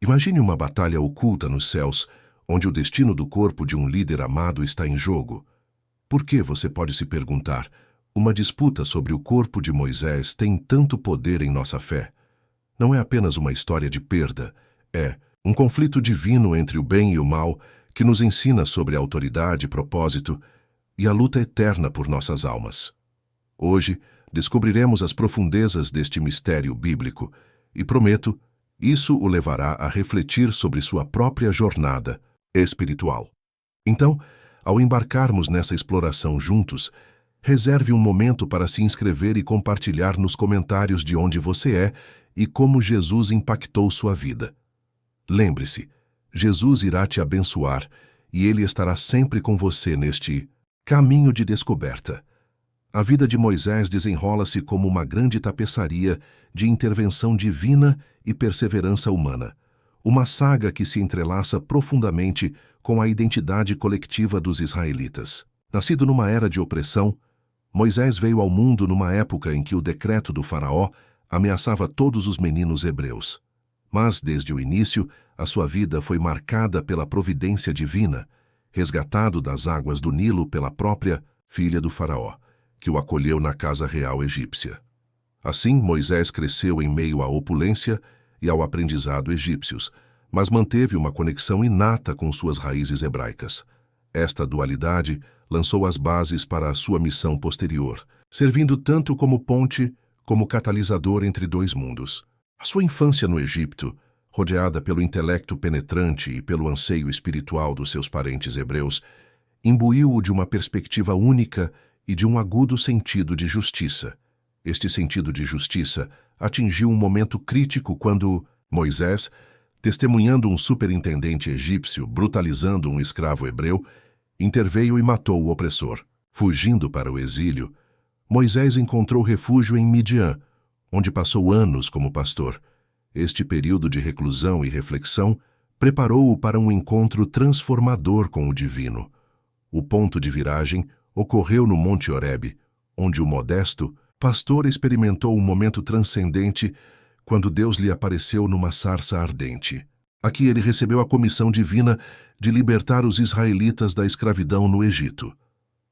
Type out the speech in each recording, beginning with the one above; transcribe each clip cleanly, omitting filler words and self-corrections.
Imagine uma batalha oculta nos céus, onde o destino do corpo de um líder amado está em jogo. Por que, você pode se perguntar, uma disputa sobre o corpo de Moisés tem tanto poder em nossa fé? Não é apenas uma história de perda, é um conflito divino entre o bem e o mal que nos ensina sobre a autoridade, propósito e a luta eterna por nossas almas. Hoje, descobriremos as profundezas deste mistério bíblico e, prometo, isso o levará a refletir sobre sua própria jornada espiritual. Então, ao embarcarmos nessa exploração juntos, reserve um momento para se inscrever e compartilhar nos comentários de onde você é e como Jesus impactou sua vida. Lembre-se, Jesus irá te abençoar e Ele estará sempre com você neste caminho de descoberta. A vida de Moisés desenrola-se como uma grande tapeçaria de intervenção divina e perseverança humana. Uma saga que se entrelaça profundamente com a identidade coletiva dos israelitas. Nascido numa era de opressão, Moisés veio ao mundo numa época em que o decreto do faraó ameaçava todos os meninos hebreus. Mas, desde o início, a sua vida foi marcada pela providência divina, resgatado das águas do Nilo pela própria filha do faraó, que o acolheu na casa real egípcia. Assim, Moisés cresceu em meio à opulência e ao aprendizado egípcios, mas manteve uma conexão inata com suas raízes hebraicas. Esta dualidade lançou as bases para a sua missão posterior, servindo tanto como ponte como catalisador entre dois mundos. A sua infância no Egito, rodeada pelo intelecto penetrante e pelo anseio espiritual dos seus parentes hebreus, imbuiu-o de uma perspectiva única e de um agudo sentido de justiça. Este sentido de justiça atingiu um momento crítico quando Moisés, testemunhando um superintendente egípcio brutalizando um escravo hebreu, interveio e matou o opressor. Fugindo para o exílio, Moisés encontrou refúgio em Midian, onde passou anos como pastor. Este período de reclusão e reflexão preparou-o para um encontro transformador com o divino. O ponto de viragem ocorreu no Monte Horebe, onde o modesto pastor experimentou um momento transcendente quando Deus lhe apareceu numa sarça ardente. Aqui ele recebeu a comissão divina de libertar os israelitas da escravidão no Egito.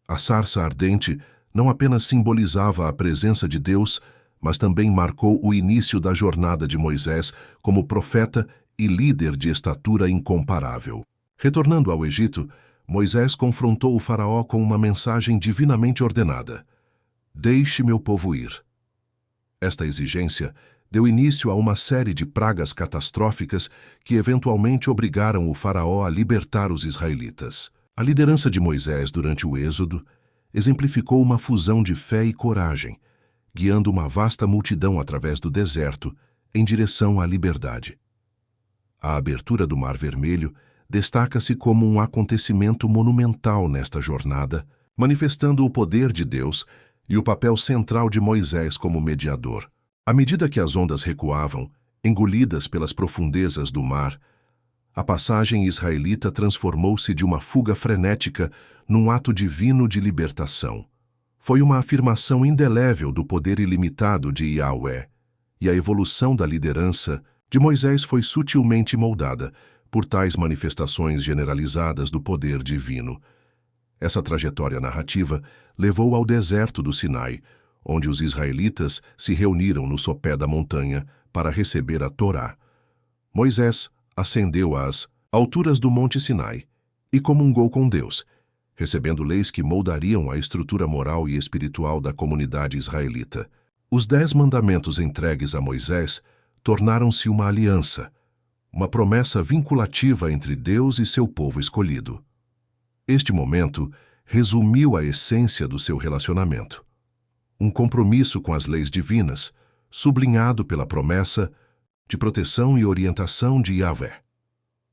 A sarça ardente não apenas simbolizava a presença de Deus, mas também marcou o início da jornada de Moisés como profeta e líder de estatura incomparável. Retornando ao Egito, Moisés confrontou o faraó com uma mensagem divinamente ordenada: "Deixe meu povo ir." Esta exigência deu início a uma série de pragas catastróficas que eventualmente obrigaram o faraó a libertar os israelitas. A liderança de Moisés durante o Êxodo exemplificou uma fusão de fé e coragem, guiando uma vasta multidão através do deserto em direção à liberdade. A abertura do Mar Vermelho destaca-se como um acontecimento monumental nesta jornada, manifestando o poder de Deus e o papel central de Moisés como mediador. À medida que as ondas recuavam, engolidas pelas profundezas do mar, a passagem israelita transformou-se de uma fuga frenética num ato divino de libertação. Foi uma afirmação indelével do poder ilimitado de Yahweh, e a evolução da liderança de Moisés foi sutilmente moldada por tais manifestações generalizadas do poder divino. Essa trajetória narrativa levou ao deserto do Sinai, onde os israelitas se reuniram no sopé da montanha para receber a Torá. Moisés ascendeu às alturas do Monte Sinai e comungou com Deus, recebendo leis que moldariam a estrutura moral e espiritual da comunidade israelita. Os 10 mandamentos entregues a Moisés tornaram-se uma aliança, uma promessa vinculativa entre Deus e seu povo escolhido. Este momento resumiu a essência do seu relacionamento. Um compromisso com as leis divinas, sublinhado pela promessa de proteção e orientação de Yahvé.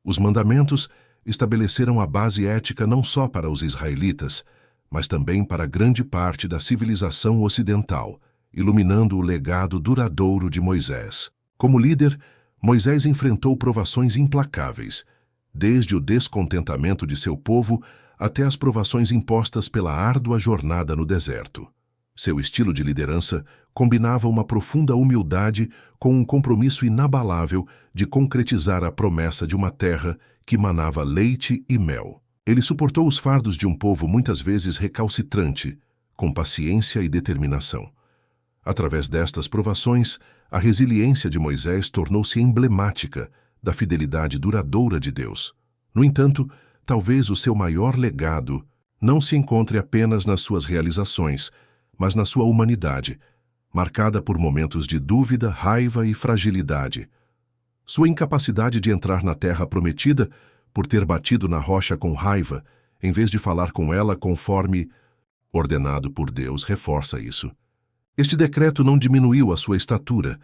Os mandamentos estabeleceram a base ética não só para os israelitas, mas também para grande parte da civilização ocidental, iluminando o legado duradouro de Moisés. Como líder, Moisés enfrentou provações implacáveis, desde o descontentamento de seu povo até as provações impostas pela árdua jornada no deserto. Seu estilo de liderança combinava uma profunda humildade com um compromisso inabalável de concretizar a promessa de uma terra que manava leite e mel. Ele suportou os fardos de um povo muitas vezes recalcitrante, com paciência e determinação. Através destas provações, a resiliência de Moisés tornou-se emblemática da fidelidade duradoura de Deus. No entanto, talvez o seu maior legado não se encontre apenas nas suas realizações, mas na sua humanidade, marcada por momentos de dúvida, raiva e fragilidade. Sua incapacidade de entrar na terra prometida, por ter batido na rocha com raiva, em vez de falar com ela conforme ordenado por Deus, reforça isso. Este decreto não diminuiu a sua estatura,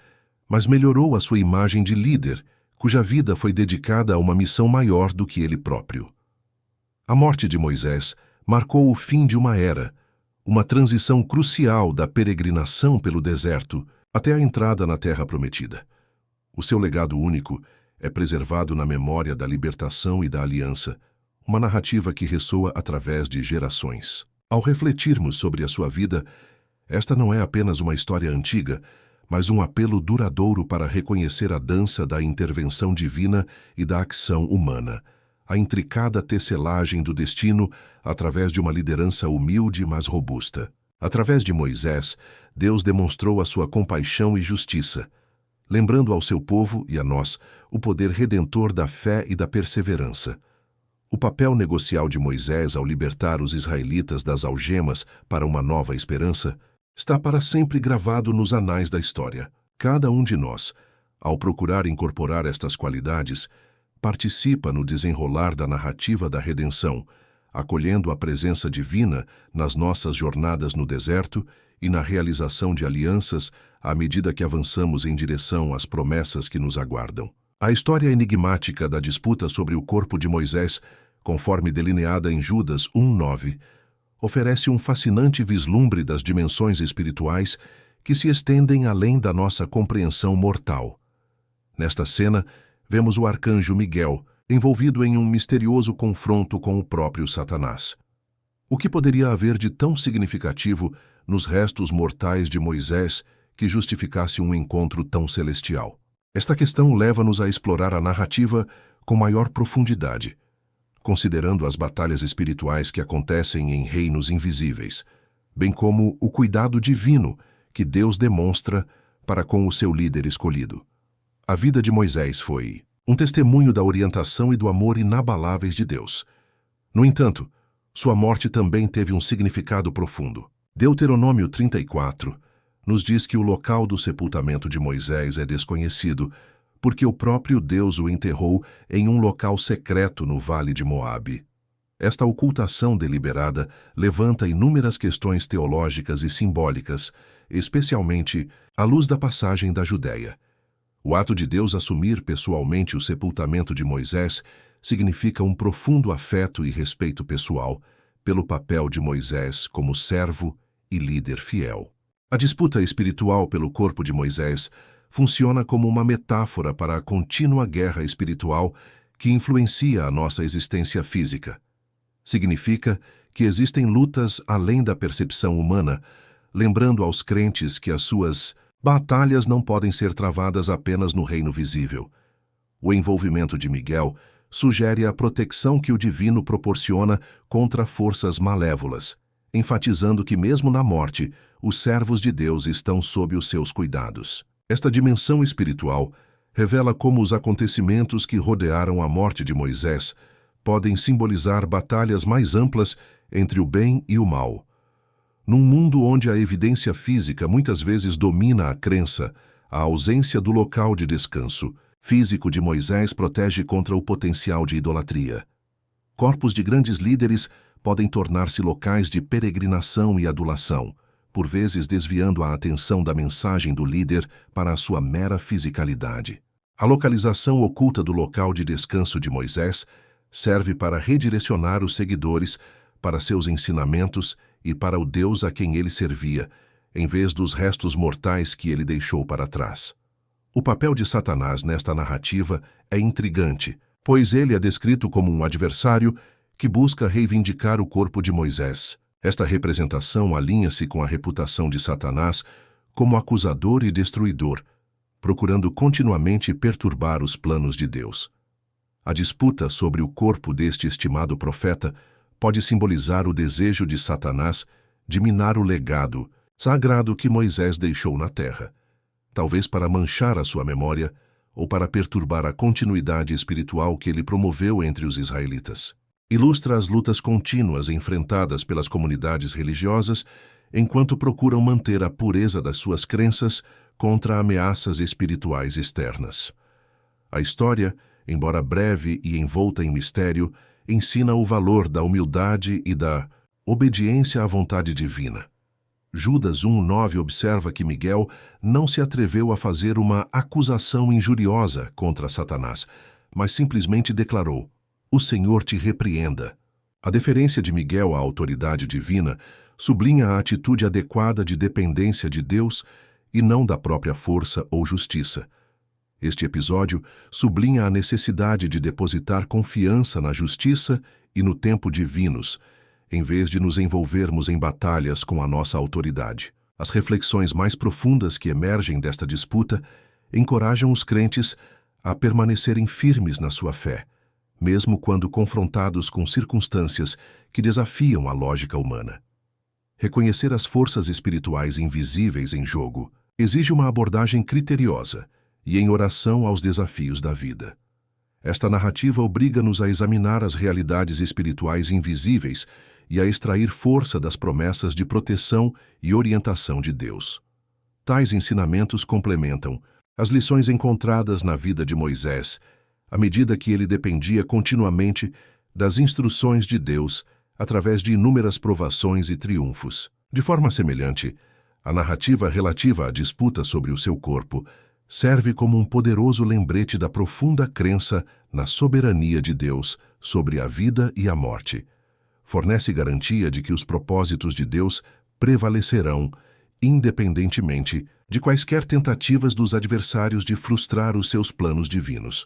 mas melhorou a sua imagem de líder, cuja vida foi dedicada a uma missão maior do que ele próprio. A morte de Moisés marcou o fim de uma era, uma transição crucial da peregrinação pelo deserto até a entrada na Terra Prometida. O seu legado único é preservado na memória da libertação e da aliança, uma narrativa que ressoa através de gerações. Ao refletirmos sobre a sua vida, esta não é apenas uma história antiga, mas um apelo duradouro para reconhecer a dança da intervenção divina e da ação humana, a intricada tecelagem do destino através de uma liderança humilde mas robusta. Através de Moisés, Deus demonstrou a sua compaixão e justiça, lembrando ao seu povo e a nós o poder redentor da fé e da perseverança. O papel negocial de Moisés ao libertar os israelitas das algemas para uma nova esperança está para sempre gravado nos anais da história. Cada um de nós, ao procurar incorporar estas qualidades, participa no desenrolar da narrativa da redenção, acolhendo a presença divina nas nossas jornadas no deserto e na realização de alianças à medida que avançamos em direção às promessas que nos aguardam. A história enigmática da disputa sobre o corpo de Moisés, conforme delineada em Judas 1:9, oferece um fascinante vislumbre das dimensões espirituais que se estendem além da nossa compreensão mortal. Nesta cena, vemos o arcanjo Miguel envolvido em um misterioso confronto com o próprio Satanás. O que poderia haver de tão significativo nos restos mortais de Moisés que justificasse um encontro tão celestial? Esta questão leva-nos a explorar a narrativa com maior profundidade, considerando as batalhas espirituais que acontecem em reinos invisíveis, bem como o cuidado divino que Deus demonstra para com o seu líder escolhido. A vida de Moisés foi um testemunho da orientação e do amor inabaláveis de Deus. No entanto, sua morte também teve um significado profundo. Deuteronômio 34 nos diz que o local do sepultamento de Moisés é desconhecido, porque o próprio Deus o enterrou em um local secreto no vale de Moabe. Esta ocultação deliberada levanta inúmeras questões teológicas e simbólicas, especialmente à luz da passagem da Judéia. O ato de Deus assumir pessoalmente o sepultamento de Moisés significa um profundo afeto e respeito pessoal pelo papel de Moisés como servo e líder fiel. A disputa espiritual pelo corpo de Moisés funciona como uma metáfora para a contínua guerra espiritual que influencia a nossa existência física. Significa que existem lutas além da percepção humana, lembrando aos crentes que as suas batalhas não podem ser travadas apenas no reino visível. O envolvimento de Miguel sugere a proteção que o divino proporciona contra forças malévolas, enfatizando que mesmo na morte, os servos de Deus estão sob os seus cuidados. Esta dimensão espiritual revela como os acontecimentos que rodearam a morte de Moisés podem simbolizar batalhas mais amplas entre o bem e o mal. Num mundo onde a evidência física muitas vezes domina a crença, a ausência do local de descanso físico de Moisés protege contra o potencial de idolatria. Corpos de grandes líderes podem tornar-se locais de peregrinação e adulação, por vezes desviando a atenção da mensagem do líder para a sua mera fisicalidade. A localização oculta do local de descanso de Moisés serve para redirecionar os seguidores para seus ensinamentos e para o Deus a quem ele servia, em vez dos restos mortais que ele deixou para trás. O papel de Satanás nesta narrativa é intrigante, pois ele é descrito como um adversário que busca reivindicar o corpo de Moisés. Esta representação alinha-se com a reputação de Satanás como acusador e destruidor, procurando continuamente perturbar os planos de Deus. A disputa sobre o corpo deste estimado profeta pode simbolizar o desejo de Satanás de minar o legado sagrado que Moisés deixou na terra, talvez para manchar a sua memória ou para perturbar a continuidade espiritual que ele promoveu entre os israelitas. Ilustra as lutas contínuas enfrentadas pelas comunidades religiosas enquanto procuram manter a pureza das suas crenças contra ameaças espirituais externas. A história, embora breve e envolta em mistério, ensina o valor da humildade e da obediência à vontade divina. Judas 1:9 observa que Miguel não se atreveu a fazer uma acusação injuriosa contra Satanás, mas simplesmente declarou: "O Senhor te repreenda." A deferência de Miguel à autoridade divina sublinha a atitude adequada de dependência de Deus e não da própria força ou justiça. Este episódio sublinha a necessidade de depositar confiança na justiça e no tempo divinos, em vez de nos envolvermos em batalhas com a nossa autoridade. As reflexões mais profundas que emergem desta disputa encorajam os crentes a permanecerem firmes na sua fé, mesmo quando confrontados com circunstâncias que desafiam a lógica humana. Reconhecer as forças espirituais invisíveis em jogo exige uma abordagem criteriosa e em oração aos desafios da vida. Esta narrativa obriga-nos a examinar as realidades espirituais invisíveis e a extrair força das promessas de proteção e orientação de Deus. Tais ensinamentos complementam as lições encontradas na vida de Moisés, à medida que ele dependia continuamente das instruções de Deus através de inúmeras provações e triunfos. De forma semelhante, a narrativa relativa à disputa sobre o seu corpo serve como um poderoso lembrete da profunda crença na soberania de Deus sobre a vida e a morte. Fornece garantia de que os propósitos de Deus prevalecerão, independentemente de quaisquer tentativas dos adversários de frustrar os seus planos divinos.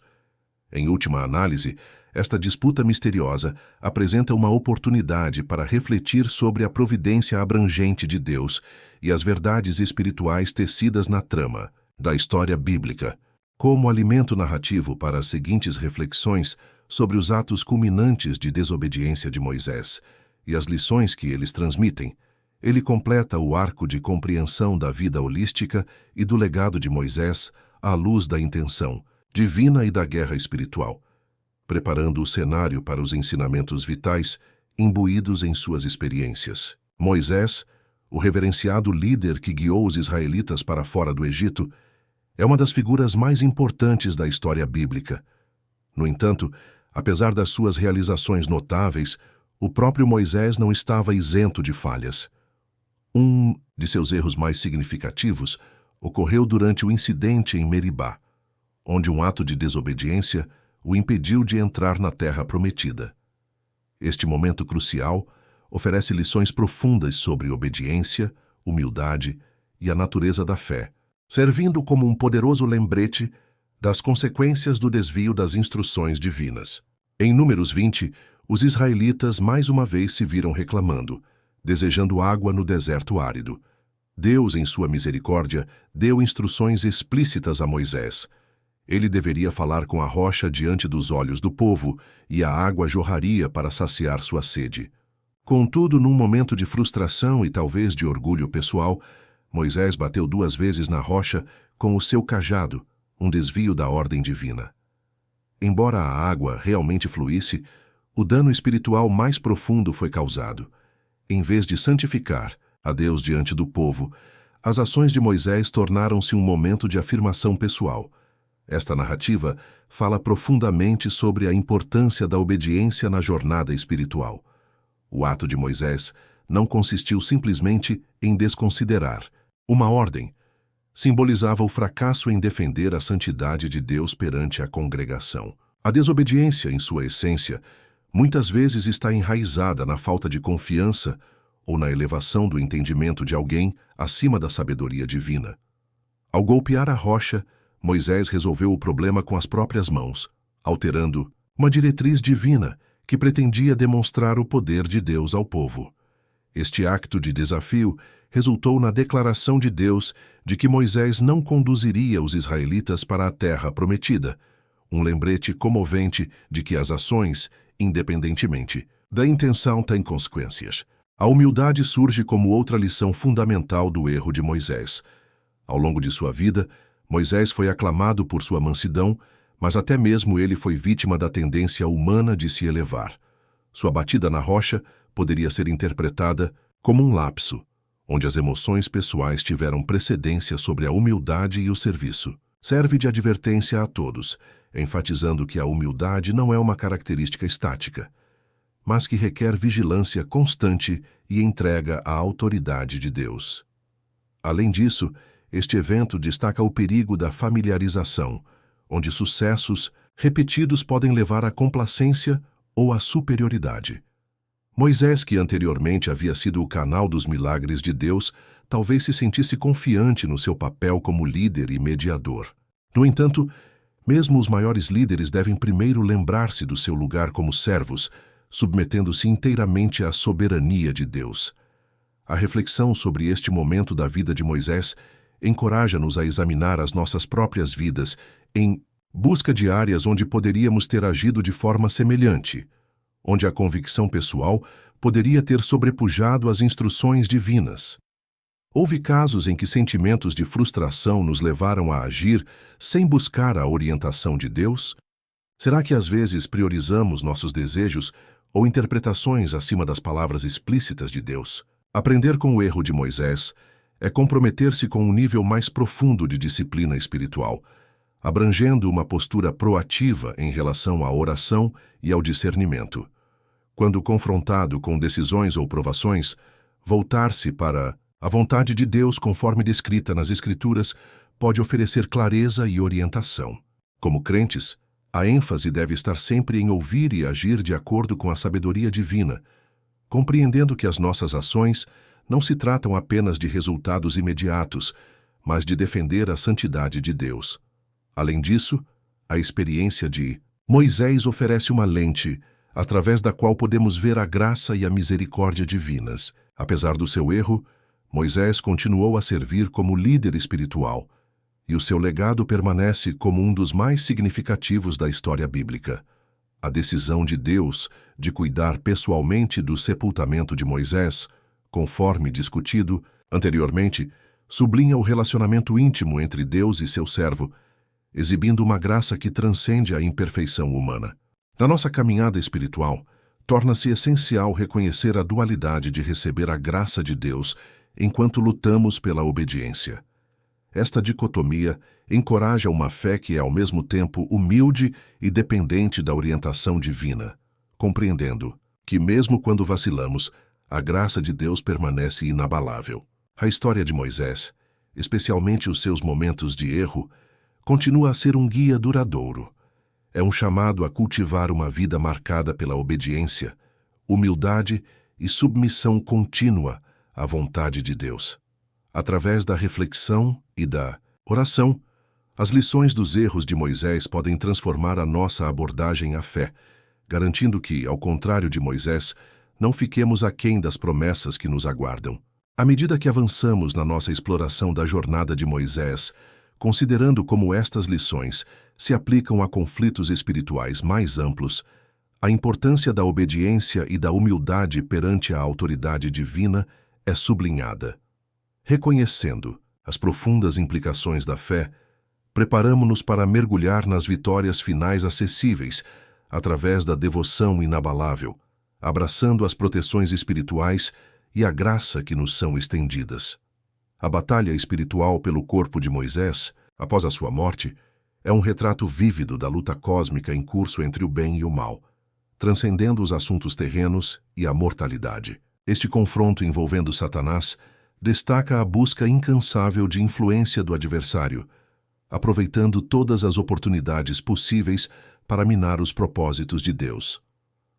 Em última análise, esta disputa misteriosa apresenta uma oportunidade para refletir sobre a providência abrangente de Deus e as verdades espirituais tecidas na trama da história bíblica. Como alimento narrativo para as seguintes reflexões sobre os atos culminantes de desobediência de Moisés e as lições que eles transmitem, ele completa o arco de compreensão da vida holística e do legado de Moisés à luz da intenção divina e da guerra espiritual, preparando o cenário para os ensinamentos vitais imbuídos em suas experiências. Moisés, o reverenciado líder que guiou os israelitas para fora do Egito, é uma das figuras mais importantes da história bíblica. No entanto, apesar das suas realizações notáveis, o próprio Moisés não estava isento de falhas. Um de seus erros mais significativos ocorreu durante o incidente em Meribá, onde um ato de desobediência o impediu de entrar na terra prometida. Este momento crucial oferece lições profundas sobre obediência, humildade e a natureza da fé, servindo como um poderoso lembrete das consequências do desvio das instruções divinas. Em Números 20, os israelitas mais uma vez se viram reclamando, desejando água no deserto árido. Deus, em sua misericórdia, deu instruções explícitas a Moisés. Ele deveria falar com a rocha diante dos olhos do povo, e a água jorraria para saciar sua sede. Contudo, num momento de frustração e talvez de orgulho pessoal, Moisés bateu 2 vezes na rocha com o seu cajado, um desvio da ordem divina. Embora a água realmente fluísse, o dano espiritual mais profundo foi causado. Em vez de santificar a Deus diante do povo, as ações de Moisés tornaram-se um momento de afirmação pessoal. Esta narrativa fala profundamente sobre a importância da obediência na jornada espiritual. O ato de Moisés não consistiu simplesmente em desconsiderar uma ordem. Simbolizava o fracasso em defender a santidade de Deus perante a congregação. A desobediência, em sua essência, muitas vezes está enraizada na falta de confiança ou na elevação do entendimento de alguém acima da sabedoria divina. Ao golpear a rocha, Moisés resolveu o problema com as próprias mãos, alterando uma diretriz divina que pretendia demonstrar o poder de Deus ao povo. Este acto de desafio resultou na declaração de Deus de que Moisés não conduziria os israelitas para a terra prometida, um lembrete comovente de que as ações, independentemente da intenção, têm consequências. A humildade surge como outra lição fundamental do erro de Moisés. Ao longo de sua vida, Moisés foi aclamado por sua mansidão, mas até mesmo ele foi vítima da tendência humana de se elevar. Sua batida na rocha poderia ser interpretada como um lapso, onde as emoções pessoais tiveram precedência sobre a humildade e o serviço. Serve de advertência a todos, enfatizando que a humildade não é uma característica estática, mas que requer vigilância constante e entrega à autoridade de Deus. Além disso, este evento destaca o perigo da familiarização, onde sucessos repetidos podem levar à complacência ou à superioridade. Moisés, que anteriormente havia sido o canal dos milagres de Deus, talvez se sentisse confiante no seu papel como líder e mediador. No entanto, mesmo os maiores líderes devem primeiro lembrar-se do seu lugar como servos, submetendo-se inteiramente à soberania de Deus. A reflexão sobre este momento da vida de Moisés encoraja-nos a examinar as nossas próprias vidas em busca de áreas onde poderíamos ter agido de forma semelhante, onde a convicção pessoal poderia ter sobrepujado as instruções divinas. Houve casos em que sentimentos de frustração nos levaram a agir sem buscar a orientação de Deus? Será que às vezes priorizamos nossos desejos ou interpretações acima das palavras explícitas de Deus? Aprender com o erro de Moisés é comprometer-se com um nível mais profundo de disciplina espiritual, abrangendo uma postura proativa em relação à oração e ao discernimento. Quando confrontado com decisões ou provações, voltar-se para a vontade de Deus conforme descrita nas Escrituras pode oferecer clareza e orientação. Como crentes, a ênfase deve estar sempre em ouvir e agir de acordo com a sabedoria divina, compreendendo que as nossas ações não se tratam apenas de resultados imediatos, mas de defender a santidade de Deus. Além disso, a experiência de Moisés oferece uma lente, através da qual podemos ver a graça e a misericórdia divinas. Apesar do seu erro, Moisés continuou a servir como líder espiritual, e o seu legado permanece como um dos mais significativos da história bíblica. A decisão de Deus de cuidar pessoalmente do sepultamento de Moisés, conforme discutido anteriormente, sublinha o relacionamento íntimo entre Deus e seu servo, exibindo uma graça que transcende a imperfeição humana. Na nossa caminhada espiritual, torna-se essencial reconhecer a dualidade de receber a graça de Deus enquanto lutamos pela obediência. Esta dicotomia encoraja uma fé que é ao mesmo tempo humilde e dependente da orientação divina, compreendendo que mesmo quando vacilamos, a graça de Deus permanece inabalável. A história de Moisés, especialmente os seus momentos de erro, continua a ser um guia duradouro. É um chamado a cultivar uma vida marcada pela obediência, humildade e submissão contínua à vontade de Deus. Através da reflexão e da oração, as lições dos erros de Moisés podem transformar a nossa abordagem à fé, garantindo que, ao contrário de Moisés, não fiquemos aquém das promessas que nos aguardam. À medida que avançamos na nossa exploração da jornada de Moisés, considerando como estas lições se aplicam a conflitos espirituais mais amplos, a importância da obediência e da humildade perante a autoridade divina é sublinhada. Reconhecendo as profundas implicações da fé, preparamo-nos para mergulhar nas vitórias finais acessíveis, através da devoção inabalável, abraçando as proteções espirituais e a graça que nos são estendidas. A batalha espiritual pelo corpo de Moisés, após a sua morte, é um retrato vívido da luta cósmica em curso entre o bem e o mal, transcendendo os assuntos terrenos e a mortalidade. Este confronto envolvendo Satanás destaca a busca incansável de influência do adversário, aproveitando todas as oportunidades possíveis para minar os propósitos de Deus.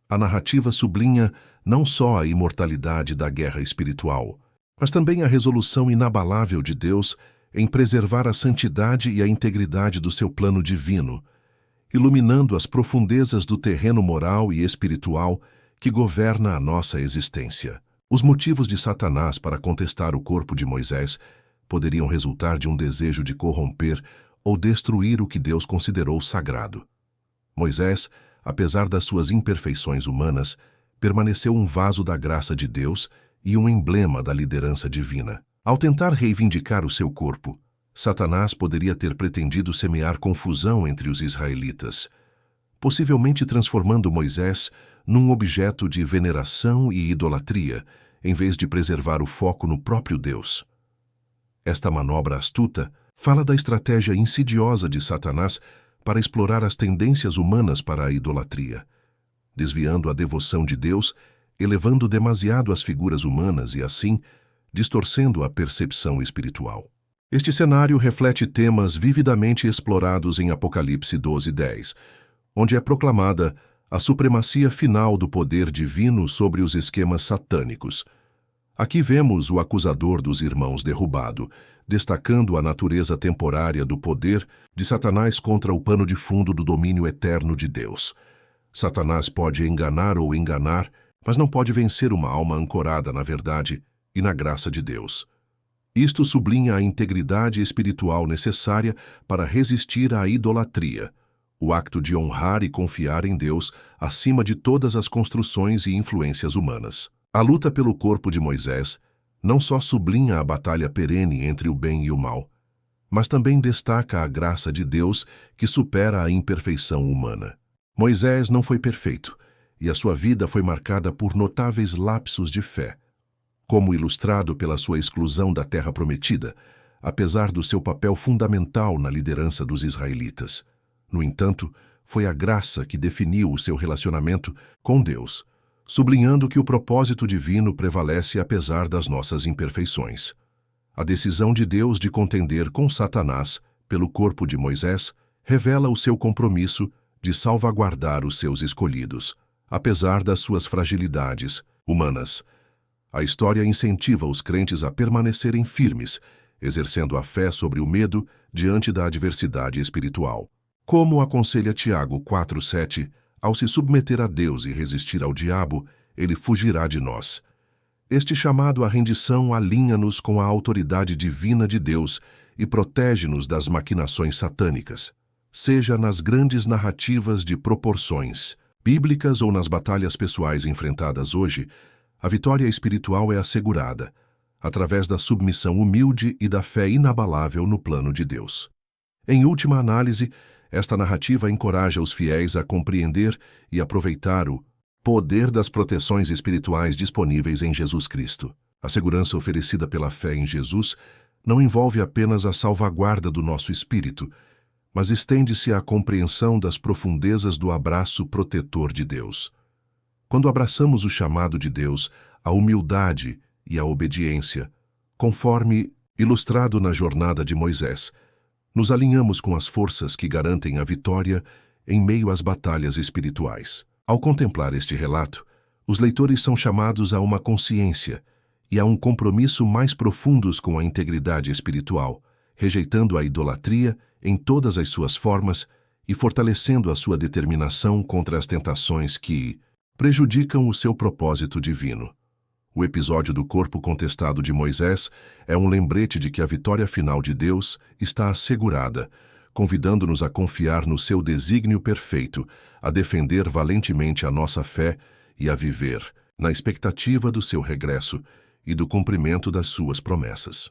A narrativa sublinha não só a imortalidade da guerra espiritual, mas também a resolução inabalável de Deus em preservar a santidade e a integridade do seu plano divino, iluminando as profundezas do terreno moral e espiritual que governa a nossa existência. Os motivos de Satanás para contestar o corpo de Moisés poderiam resultar de um desejo de corromper ou destruir o que Deus considerou sagrado. Moisés, apesar das suas imperfeições humanas, permaneceu um vaso da graça de Deus e um emblema da liderança divina. Ao tentar reivindicar o seu corpo, Satanás poderia ter pretendido semear confusão entre os israelitas, possivelmente transformando Moisés num objeto de veneração e idolatria, em vez de preservar o foco no próprio Deus. Esta manobra astuta fala da estratégia insidiosa de Satanás para explorar as tendências humanas para a idolatria, desviando a devoção de Deus, elevando demasiado as figuras humanas e, assim, distorcendo a percepção espiritual. Este cenário reflete temas vividamente explorados em Apocalipse 12:10, onde é proclamada a supremacia final do poder divino sobre os esquemas satânicos. Aqui vemos o acusador dos irmãos derrubado, destacando a natureza temporária do poder de Satanás contra o pano de fundo do domínio eterno de Deus. Satanás pode enganar ou enganar, mas não pode vencer uma alma ancorada na verdade e na graça de Deus. Isto sublinha a integridade espiritual necessária para resistir à idolatria, o acto de honrar e confiar em Deus acima de todas as construções e influências humanas. A luta pelo corpo de Moisés não só sublinha a batalha perene entre o bem e o mal, mas também destaca a graça de Deus que supera a imperfeição humana. Moisés não foi perfeito, e a sua vida foi marcada por notáveis lapsos de fé, como ilustrado pela sua exclusão da Terra Prometida, apesar do seu papel fundamental na liderança dos israelitas. No entanto, foi a graça que definiu o seu relacionamento com Deus, sublinhando que o propósito divino prevalece apesar das nossas imperfeições. A decisão de Deus de contender com Satanás pelo corpo de Moisés revela o seu compromisso de salvaguardar os seus escolhidos, apesar das suas fragilidades humanas. A história incentiva os crentes a permanecerem firmes, exercendo a fé sobre o medo diante da adversidade espiritual. Como aconselha Tiago 4:7, ao se submeter a Deus e resistir ao diabo, ele fugirá de nós. Este chamado à rendição alinha-nos com a autoridade divina de Deus e protege-nos das maquinações satânicas, seja nas grandes narrativas de proporções bíblicas ou nas batalhas pessoais enfrentadas hoje. A vitória espiritual é assegurada, através da submissão humilde e da fé inabalável no plano de Deus. Em última análise, esta narrativa encoraja os fiéis a compreender e aproveitar o poder das proteções espirituais disponíveis em Jesus Cristo. A segurança oferecida pela fé em Jesus não envolve apenas a salvaguarda do nosso espírito, mas estende-se à compreensão das profundezas do abraço protetor de Deus. Quando abraçamos o chamado de Deus, a humildade e a obediência, conforme ilustrado na jornada de Moisés, nos alinhamos com as forças que garantem a vitória em meio às batalhas espirituais. Ao contemplar este relato, os leitores são chamados a uma consciência e a um compromisso mais profundos com a integridade espiritual, rejeitando a idolatria em todas as suas formas e fortalecendo a sua determinação contra as tentações que prejudicam o seu propósito divino. O episódio do corpo contestado de Moisés é um lembrete de que a vitória final de Deus está assegurada, convidando-nos a confiar no seu desígnio perfeito, a defender valentemente a nossa fé e a viver na expectativa do seu regresso e do cumprimento das suas promessas.